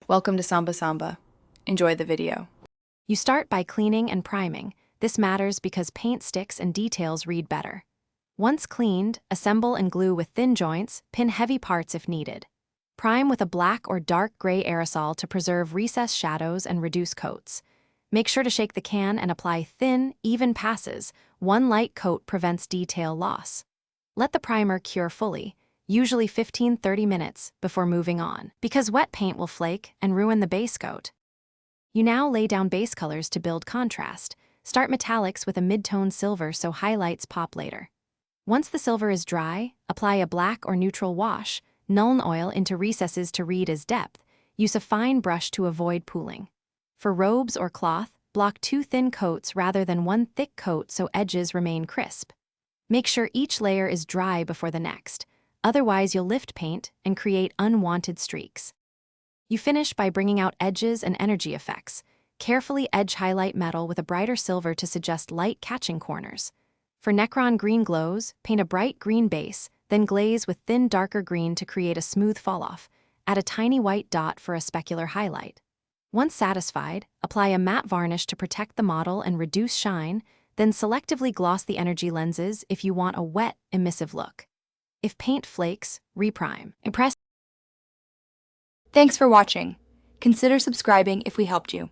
Welcome to Samba Samba. Enjoy the video. You start by cleaning and priming. This matters because paint sticks and details read better. Once cleaned, assemble and glue with thin joints, pin heavy parts if needed. Prime with a black or dark gray aerosol to preserve recessed shadows and reduce coats. Make sure to shake the can and apply thin, even passes. One light coat prevents detail loss. Let the primer cure fully, usually 15-30 minutes, before moving on, because wet paint will flake and ruin the base coat. You now lay down base colors to build contrast. Start metallics with a mid-tone silver so highlights pop later. Once the silver is dry, apply a black or neutral wash, Nuln oil into recesses to read as depth. Use a fine brush to avoid pooling. For robes or cloth, block 2 thin coats rather than 1 thick coat so edges remain crisp. Make sure each layer is dry before the next, otherwise you'll lift paint and create unwanted streaks. You finish by bringing out edges and energy effects. Carefully edge highlight metal with a brighter silver to suggest light catching corners. For Necron green glows, paint a bright green base, then glaze with thin darker green to create a smooth falloff. Add a tiny white dot for a specular highlight. Once satisfied, apply a matte varnish to protect the model and reduce shine, then selectively gloss the energy lenses if you want a wet, emissive look. If paint flakes, reprime. Thanks for watching. Consider subscribing if we helped you.